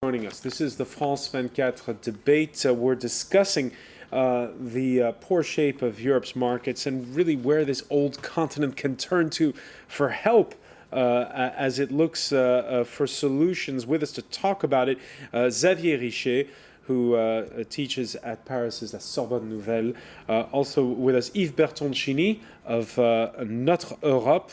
Joining us. This is the France 24 debate. We're discussing the poor shape of Europe's markets and really where this old continent can turn to for help as it looks for solutions. With us to talk about it, Xavier Richet, who teaches at Paris's La Sorbonne Nouvelle. Also with us, Yves Bertoncini of Notre Europe,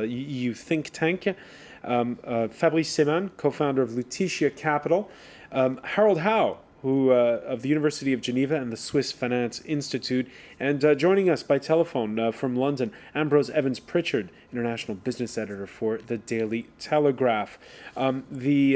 EU think tank. Fabrice Seman, co-founder of Lutetia Capital. Harold Howe, who of the University of Geneva and the Swiss Finance Institute. And joining us by telephone from London, Ambrose Evans-Pritchard, international business editor for the Daily Telegraph. We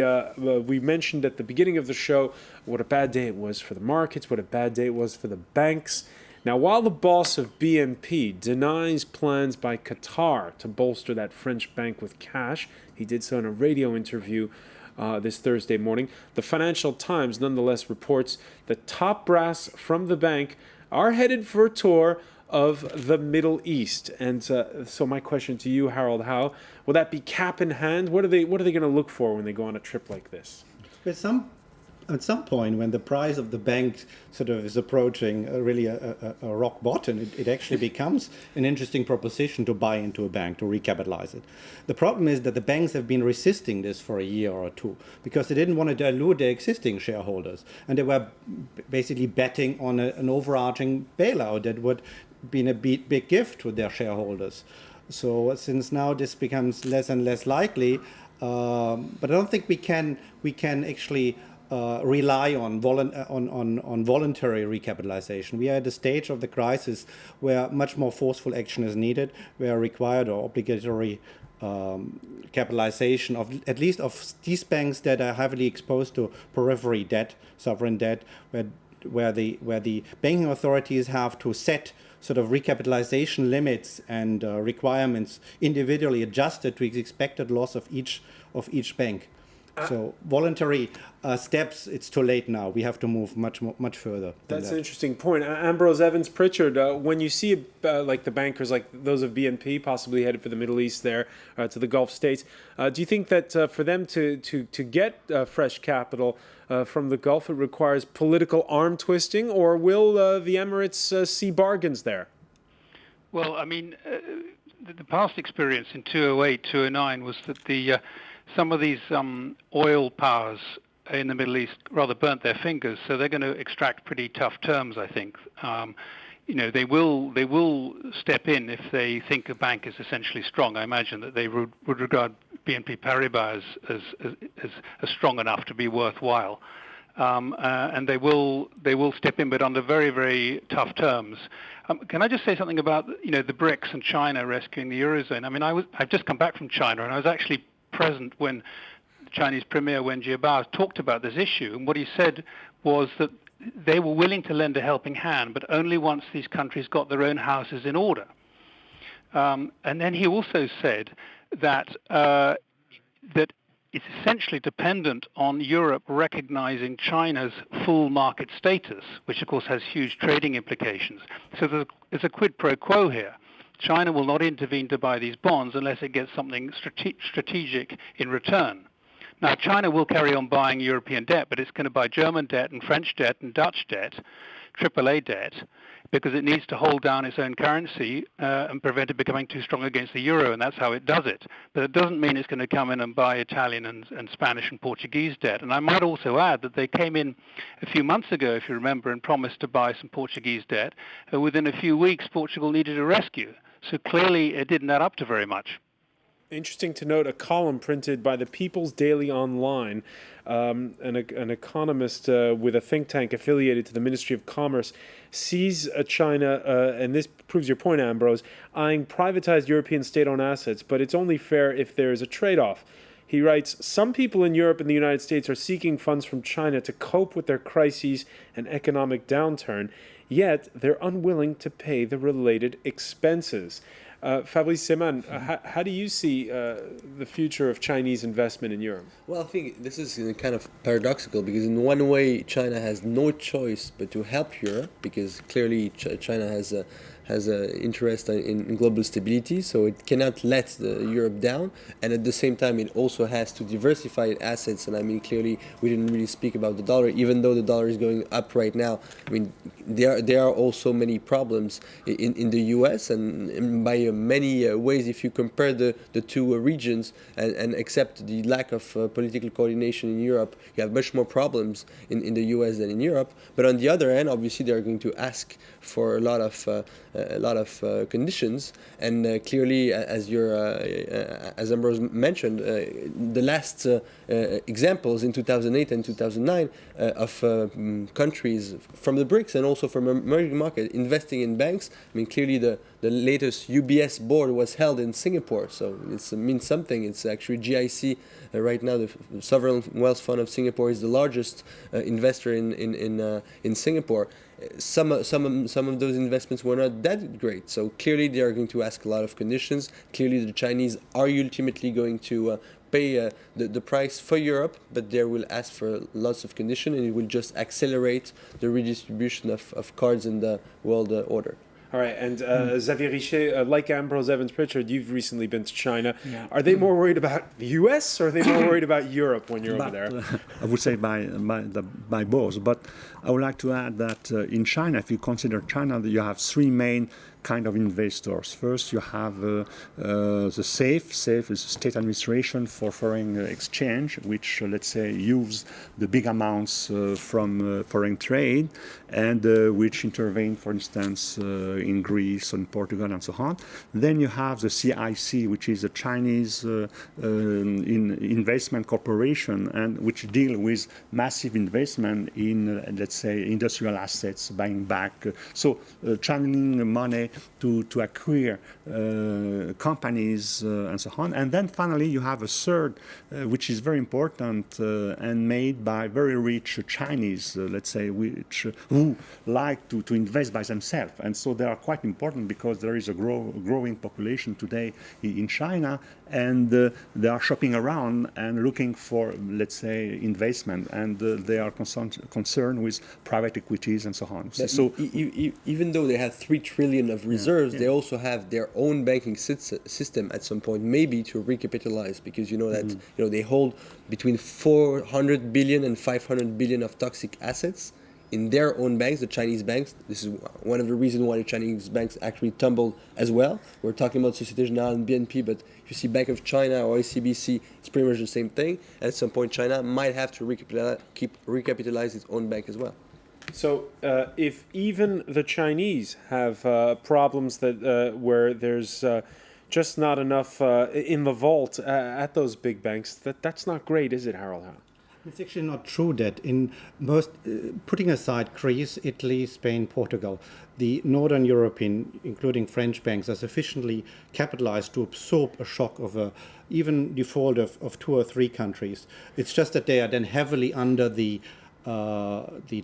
mentioned at the beginning of the show what a bad day it was for the markets, what a bad day it was for the banks. Now, while the boss of BNP denies plans by Qatar to bolster that French bank with cash, he did so in a radio interview this Thursday morning, the Financial Times nonetheless reports the top brass from the bank are headed for a tour of the Middle East. And so my question to you, Harold Howe, will that be cap in hand? What are they going to look for when they go on a trip like this? At some point, when the price of the bank sort of is approaching really a rock bottom, it actually becomes an interesting proposition to buy into a bank, to recapitalize it. The problem is that the banks have been resisting this for a year or two because they didn't want to dilute their existing shareholders. And they were basically betting on an overarching bailout that would be a big gift to their shareholders. So since now this becomes less and less likely, but I don't think we can actually rely on voluntary recapitalization. We are at a stage of the crisis where much more forceful action is needed, where required or obligatory capitalization of at least of these banks that are heavily exposed to periphery debt, sovereign debt, where the banking authorities have to set sort of recapitalization limits and requirements individually adjusted to the expected loss of each bank. So voluntary steps, it's too late now. We have to move much further. That's an interesting point. Ambrose Evans-Pritchard, when you see like the bankers, like those of BNP, possibly headed for the Middle East there, to the Gulf states, do you think that for them to get fresh capital from the Gulf, it requires political arm twisting, or will the Emirates see bargains there? Well, I mean, the past experience in 2008, 2009 was that some of these oil powers in the Middle East rather burnt their fingers, so they're going to extract pretty tough terms, I think. They will step in if they think a bank is essentially strong. I imagine that they would regard BNP Paribas as strong enough to be worthwhile. And they will step in, but under very, very tough terms. Can I just say something about the BRICS and China rescuing the Eurozone? I mean, I've just come back from China, and I was actually present when Chinese Premier Wen Jiabao talked about this issue, and what he said was that they were willing to lend a helping hand, but only once these countries got their own houses in order. And then he also said that it's essentially dependent on Europe recognizing China's full market status, which of course has huge trading implications. So there's a quid pro quo here. China will not intervene to buy these bonds unless it gets something strategic in return. Now, China will carry on buying European debt, but it's going to buy German debt and French debt and Dutch debt, AAA debt, because it needs to hold down its own currency and prevent it becoming too strong against the euro, and that's how it does it. But it doesn't mean it's going to come in and buy Italian and Spanish and Portuguese debt. And I might also add that they came in a few months ago, if you remember, and promised to buy some Portuguese debt. Within a few weeks, Portugal needed a rescue. So clearly it didn't add up to very much. Interesting to note a column printed by the People's Daily Online, an economist with a think tank affiliated to the Ministry of Commerce sees China, and this proves your point, Ambrose, eyeing privatized European state-owned assets, but it's only fair if there is a trade-off. He writes, some people in Europe and the United States are seeking funds from China to cope with their crises and economic downturn, yet they're unwilling to pay the related expenses. Fabrice Seman, how do you see the future of Chinese investment in Europe? Well, I think this is kind of paradoxical because in one way China has no choice but to help Europe because clearly China has has an interest in global stability, so it cannot let Europe down. And at the same time, it also has to diversify its assets. And I mean, clearly, we didn't really speak about the dollar, even though the dollar is going up right now. I mean, there are also many problems in the U.S. and by many ways, if you compare the two regions and accept the lack of political coordination in Europe, you have much more problems in the U.S. than in Europe. But on the other hand, obviously, they are going to ask for a lot of conditions. And clearly, as Ambrose mentioned, the last examples in 2008 and 2009 of countries from the BRICS and also from emerging market investing in banks. I mean, clearly the latest UBS board was held in Singapore, so it means something. It's actually GIC right now. The Sovereign Wealth Fund of Singapore is the largest investor in Singapore. Some of those investments were not that great, so clearly they are going to ask a lot of conditions. Clearly, the Chinese are ultimately going to pay the price for Europe, but they will ask for lots of conditions, and it will just accelerate the redistribution of cards in the world order. All right, and Xavier Richet, like Ambrose Evans-Pritchard, you've recently been to China. Yeah. Are they more worried about the U.S. or are they more worried about Europe when you're over there? I would say by both. But I would like to add that in China, if you consider China, you have three main kind of investors. First, you have the SAFE. SAFE is State Administration for Foreign Exchange, which, let's say, use the big amounts from foreign trade and which intervene, for instance, in Greece and Portugal and so on. Then you have the CIC, which is a Chinese investment corporation and which deal with massive investment in, let's say, industrial assets, buying back. So channeling money to acquire companies and so on. And then finally you have a third, which is very important and made by very rich Chinese, let's say, who like to invest by themselves. And so they are quite important because there is a growing population today in China, and they are shopping around and looking for, let's say, investment, and they are concerned with private equities and so on. So even though they have 3 trillion of reserves, they also have their own banking system at some point, maybe to recapitalize, because you know that they hold between 400 billion and 500 billion of toxic assets in their own banks, the Chinese banks. This is one of the reasons why the Chinese banks actually tumbled as well. We're talking about Société Générale and BNP, but if you see Bank of China or ICBC, it's pretty much the same thing. At some point, China might have to recapitalize its own bank as well. So if even the Chinese have problems that where there's just not enough in the vault at those big banks, that's not great, is it, Harold? It's actually not true that in most, putting aside Greece, Italy, Spain, Portugal, the Northern European, including French banks, are sufficiently capitalized to absorb a shock of even default of 2 or 3 countries. It's just that they are then heavily under the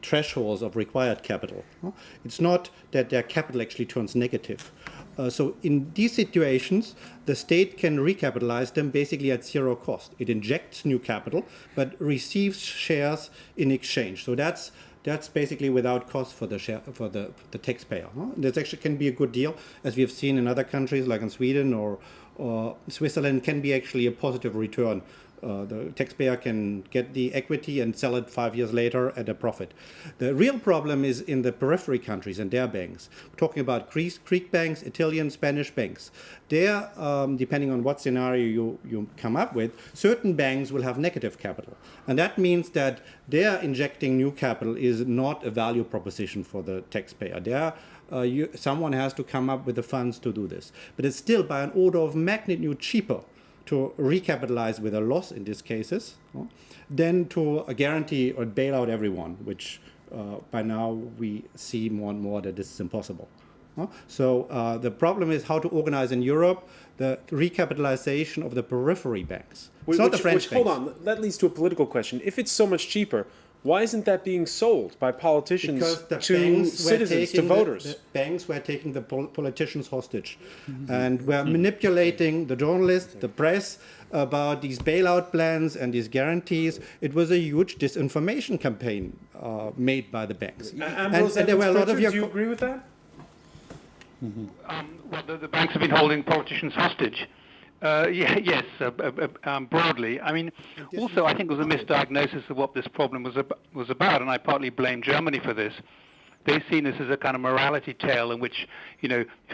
thresholds of required capital. It's not that their capital actually turns negative. So in these situations, the state can recapitalize them basically at zero cost. It injects new capital, but receives shares in exchange. So that's basically without cost for the taxpayer. This actually can be a good deal, as we have seen in other countries like in Sweden or Switzerland. Can be actually a positive return. The taxpayer can get the equity and sell it 5 years later at a profit. The real problem is in the periphery countries and their banks. We're talking about Greek banks, Italian, Spanish banks. There, depending on what scenario you come up with, certain banks will have negative capital. And that means that their injecting new capital is not a value proposition for the taxpayer. There, someone has to come up with the funds to do this. But it's still by an order of magnitude cheaper to recapitalize with a loss in these cases, than to guarantee or bail out everyone, which by now we see more and more that this is impossible. So the problem is how to organize in Europe the recapitalization of the periphery banks. It's not the French banks. Hold on, that leads to a political question. If it's so much cheaper, why isn't that being sold by politicians to citizens, to voters? The banks were taking the politicians hostage and were manipulating the journalists, the press, about these bailout plans and these guarantees. It was a huge disinformation campaign made by the banks. And there were a lot of do you agree with that? Well, the banks have been holding politicians hostage. Yes, broadly. I mean, also I think it was a misdiagnosis of what this problem was about, and I partly blame Germany for this. They've seen this as a kind of morality tale in which,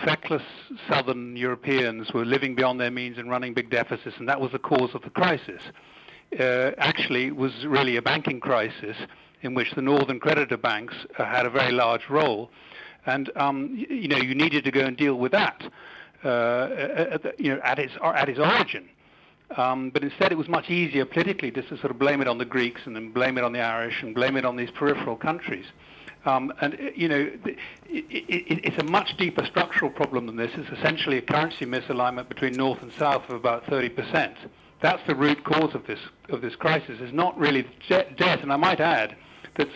feckless southern Europeans were living beyond their means and running big deficits, and that was the cause of the crisis. Actually, it was really a banking crisis in which the northern creditor banks had a very large role, and you needed to go and deal with that. At its origin. But instead it was much easier politically just to sort of blame it on the Greeks and then blame it on the Irish and blame it on these peripheral countries. It's a much deeper structural problem than this. It's essentially a currency misalignment between North and South of about 30%. That's the root cause of this crisis. It's not really debt, and I might add that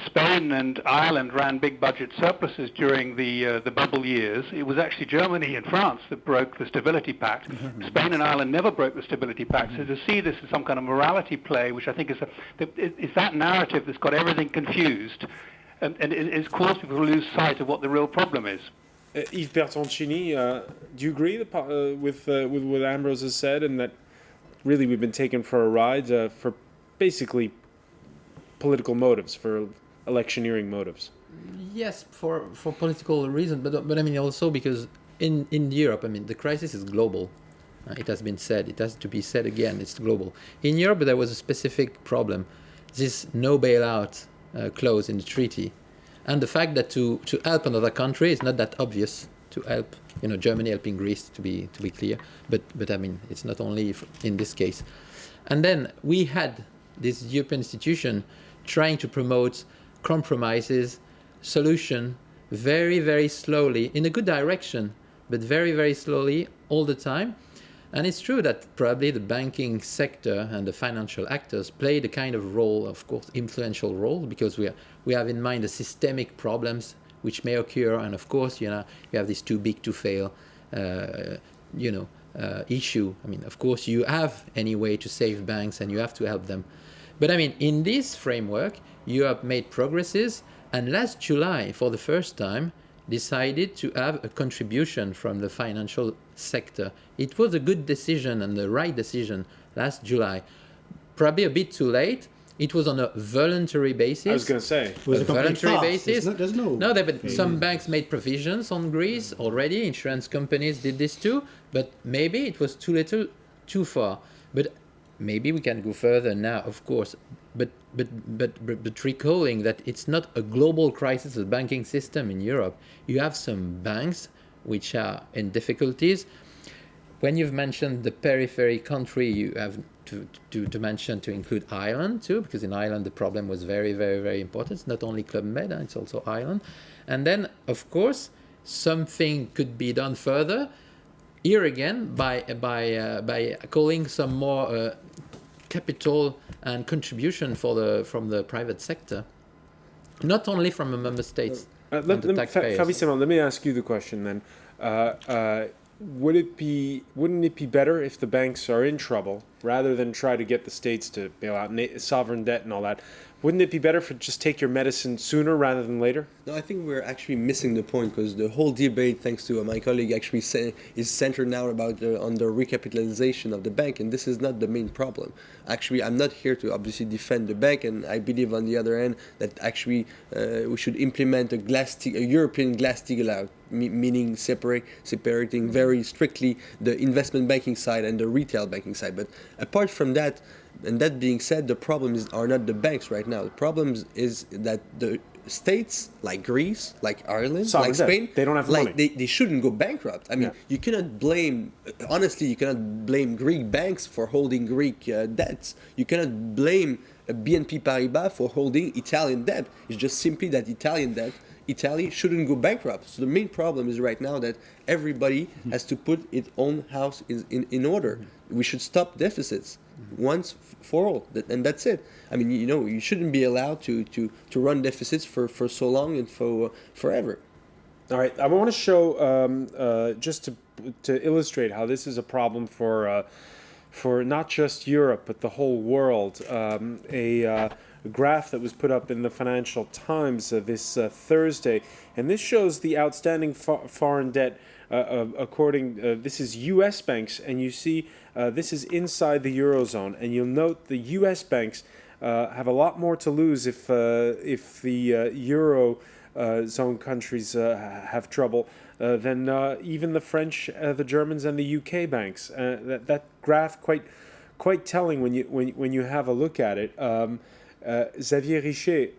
Spain and Ireland ran big budget surpluses during the bubble years. It was actually Germany and France that broke the Stability Pact. Spain and Ireland never broke the Stability Pact. So to see this as some kind of morality play, which I think is that narrative that's got everything confused, and it's caused people to lose sight of what the real problem is. Yves Bertoncini, do you agree with what Ambrose has said, and that really we've been taken for a ride for basically political motives, for electioneering motives? Yes, for political reasons, but I mean also because in Europe, I mean the crisis is global. It has been said. It has to be said again. It's global. In Europe, there was a specific problem: this no bailout clause in the treaty, and the fact that to help another country is not that obvious. To help, Germany helping Greece, to be clear. But I mean, it's not only in this case. And then we had this European institution trying to promote compromises, solution, very, very slowly, in a good direction, but very, very slowly all the time. And it's true that probably the banking sector and the financial actors played a kind of role, of course, influential role, because we have in mind the systemic problems which may occur. And of course, you have this too big to fail, issue. I mean, of course, you have any way to save banks and you have to help them. But I mean, in this framework, you have made progresses, and last July, for the first time, decided to have a contribution from the financial sector. It was a good decision and the right decision last July. Probably a bit too late. It was on a voluntary basis. I was going to say. It was a voluntary complete farce. basis. There's no. No, but some banks made provisions on Greece already. Insurance companies did this too. But maybe it was too little, too far. But maybe we can go further now, of course. But recalling that it's not a global crisis of the banking system in Europe. You have some banks which are in difficulties. When you've mentioned the periphery country, you have to mention, to include Ireland too, because in Ireland the problem was very, very, very important. It's not only Club Med, it's also Ireland. And then, of course, something could be done further. Here again, by calling some more capital and contribution from the private sector, not only from the member states. Fabrice Simon, let me ask you the question then. Wouldn't it be better if the banks are in trouble, rather than try to get the states to bail out sovereign debt and all that? Wouldn't it be better for just take your medicine sooner rather than later? No, I think we're actually missing the point, because the whole debate, thanks to my colleague, actually is centered now about on the recapitalization of the bank, and this is not the main problem. Actually, I'm not here to obviously defend the bank, and I believe on the other end that actually we should implement a European Glass-Steagall, meaning separating very strictly the investment banking side and the retail banking side. But apart from that, and that being said, the problems are not the banks right now. The problem is that the states like Greece, like Ireland, like Spain, they don't have like money. They shouldn't go bankrupt. I mean, you cannot blame, honestly, you cannot blame Greek banks for holding Greek debts. You cannot blame BNP Paribas for holding Italian debt. It's just simply that Italy shouldn't go bankrupt. So the main problem is right now that everybody has to put its own house in order. We should stop deficits once for all, and that's it. I mean, you shouldn't be allowed to run deficits for so long and for forever. All right, I want to show just to illustrate how this is a problem for for not just Europe but the whole world. A graph that was put up in the Financial Times this Thursday, and this shows the outstanding foreign debt according. This is U.S. banks, and you see this is inside the eurozone, and you'll note the U.S. banks have a lot more to lose if the euro zone countries have trouble than even the French, the Germans, and the UK banks. That graph quite telling when you have a look at it. Xavier Richet,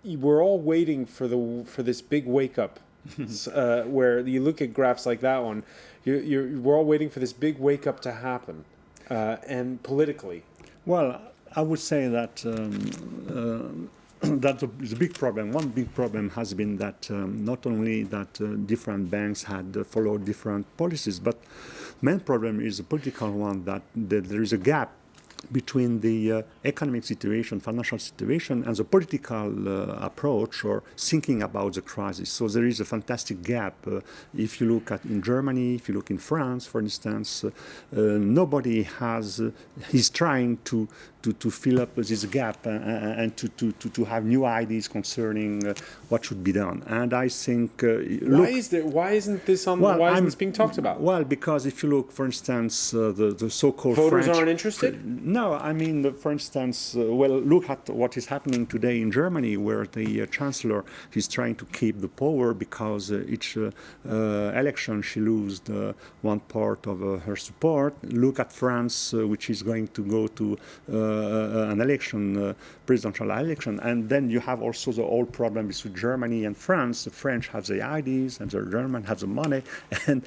we're all waiting for this big wake up, where you look at graphs like that one. We're all waiting for this big wake up to happen, and politically. Well, I would say that that's a big problem. One big problem has been that not only that different banks had followed different policies, but main problem is a political one, that there is a gap between the economic situation, financial situation, and the political approach or thinking about the crisis. So there is a fantastic gap. If you look at in Germany, if you look in France, for instance, nobody is trying to fill up this gap and to have new ideas concerning what should be done. And I think why isn't this being talked about? Well, because if you look, for instance, the so-called voters French, aren't interested. No, I mean, for instance, look at what is happening today in Germany, where the chancellor is trying to keep the power because each election she loses one part of her support. Look at France, which is going to go to an election, presidential election, and then you have also the whole problem with Germany and France. The French have the ideas, and the German have the money, and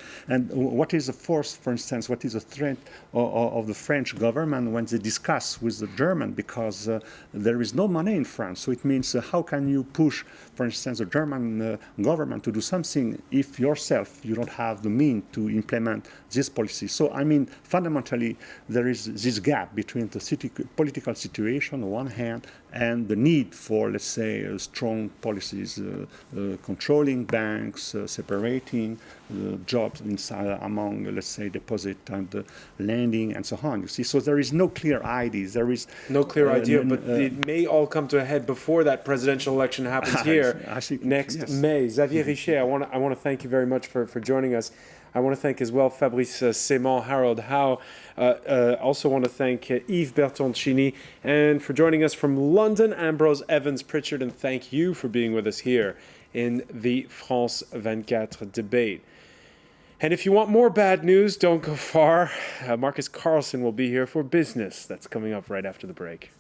what is the force, for instance, what is the threat of the French government when they discuss with the German, because there is no money in France. So it means how can you push, for instance, the German government to do something if yourself you don't have the means to implement this policy? So I mean, fundamentally, there is this gap between the political situation on one hand and the need for, let's say, strong policies controlling banks, separating jobs inside among, let's say, deposit and lending and so on. You see, so there is no clear ideas. There is no clear idea, but it may all come to a head before that presidential election happens here next May. Xavier Richet, I want to thank you very much for joining us. I want to thank as well Fabrice Sémant, Harold Howe. Also want to thank Yves Bertoncini, and for joining us from London, Ambrose Evans Pritchard, and thank you for being with us here in the France 24 debate. And if you want more bad news, don't go far. Marcus Carlson will be here for business. That's coming up right after the break.